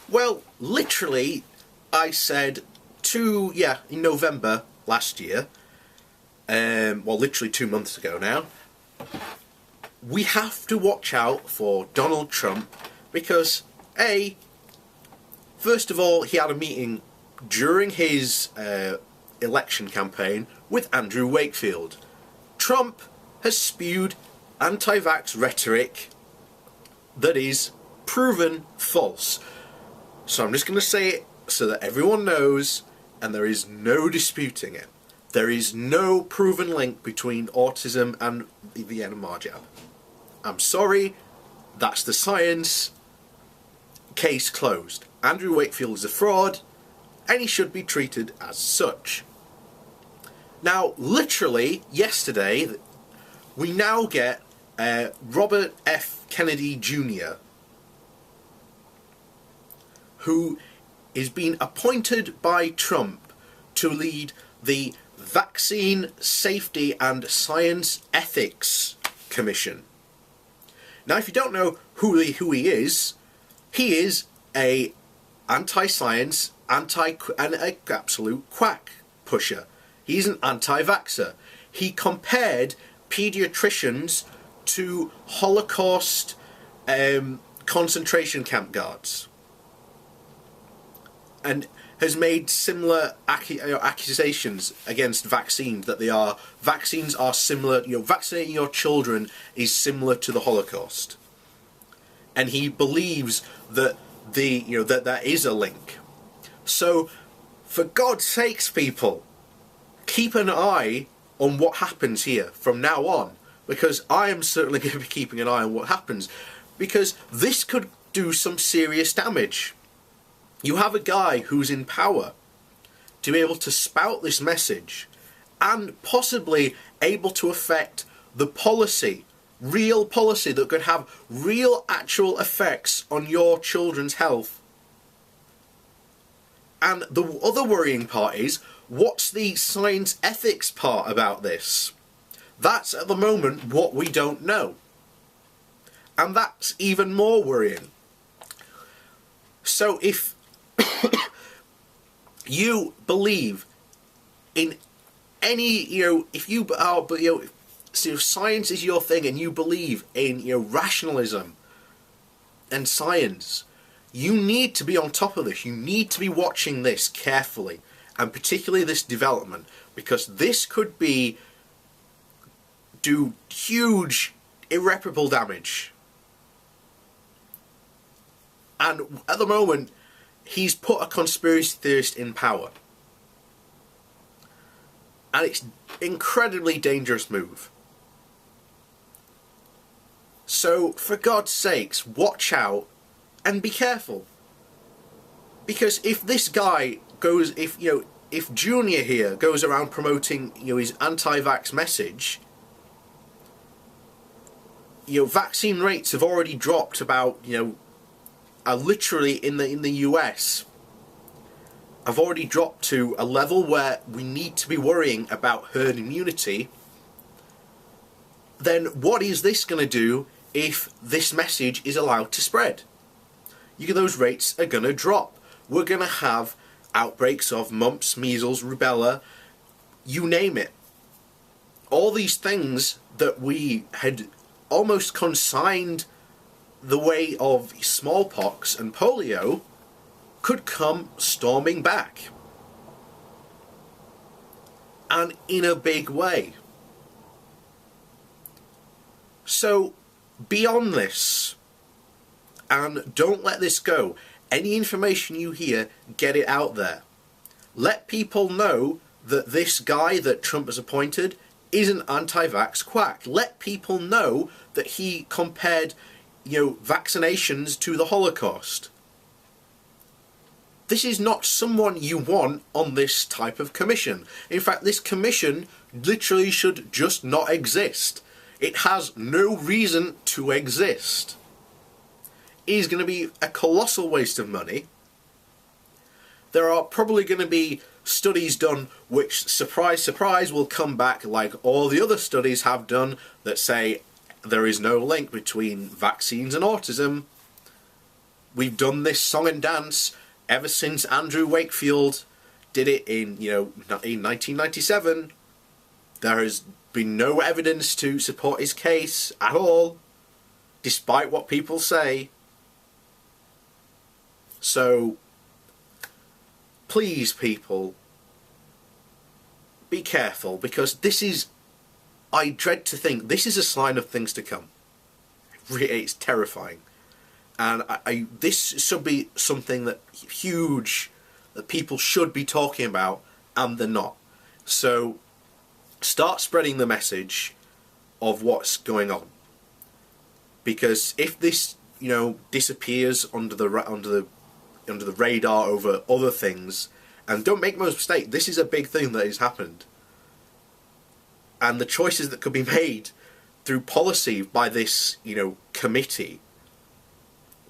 Well, literally, I said in November last year, well, literally 2 months ago now, we have to watch out for Donald Trump because, first of all, he had a meeting during his election campaign with Andrew Wakefield. Trump has spewed anti-vax rhetoric that is proven false. So I'm just going to say it so that everyone knows, and there is no disputing it. There is no proven link between autism and the NMR jab. I'm sorry, that's the science. Case closed. Andrew Wakefield is a fraud, and he should be treated as such. Now, literally, yesterday, we now get Robert F. Kennedy Jr., who is being appointed by Trump to lead the Vaccine Safety and Science Ethics Commission. Now, if you don't know who he is a anti-science, and an absolute quack pusher. He's an anti-vaxxer. He compared paediatricians to Holocaust concentration camp guards, and has made similar accusations against vaccines, that vaccines are similar. Vaccinating your children is similar to the Holocaust, and he believes that that there is a link. So, for God's sakes, people, keep an eye on what happens here from now on, because I am certainly going to be keeping an eye on what happens, because this could do some serious damage. You have a guy who's in power to be able to spout this message and possibly able to affect the policy, real policy that could have real actual effects on your children's health. And the other worrying part is, what's the science ethics part about this? That's at the moment what we don't know. And that's even more worrying. So if you believe in any, if you are, so if science is your thing and you believe in, rationalism and science, you need to be on top of this. You need to be watching this carefully, and particularly this development, because this could do huge, irreparable damage. And at the moment, he's put a conspiracy theorist in power. And it's an incredibly dangerous move. So, for God's sakes, watch out and be careful. Because if this guy goes, if Junior here goes around promoting, his anti-vax message, vaccine rates have already dropped about, literally in the US, have already dropped to a level where we need to be worrying about herd immunity. Then what is this going to do if this message is allowed to spread? Those rates are going to drop. We're going to have outbreaks of mumps, measles, rubella, you name it. All these things that we had almost consigned the way of smallpox and polio could come storming back. And in a big way. So, be on this. And don't let this go. Any information you hear, get it out there. Let people know that this guy that Trump has appointed is an anti-vax quack. Let people know that he compared, vaccinations to the Holocaust. This is not someone you want on this type of commission. In fact, this commission literally should just not exist. It has no reason to exist. It is going to be a colossal waste of money. There are probably going to be studies done which, surprise, surprise, will come back like all the other studies have done that say there is no link between vaccines and autism. we've done this song and dance ever since Andrew Wakefield did it in, in 1997. There has been no evidence to support his case at all, despite what people say. So, please, people, be careful, because this is, I dread to think, this is a sign of things to come. It's terrifying. And this should be something that huge, that people should be talking about, and they're not. So, start spreading the message of what's going on. Because if this, disappears under the radar over other things, and don't make no mistake, this is a big thing that has happened. And the choices that could be made through policy by this, committee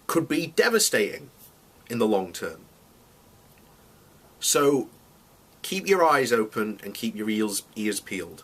could be devastating in the long term. So keep your eyes open and keep your ears peeled.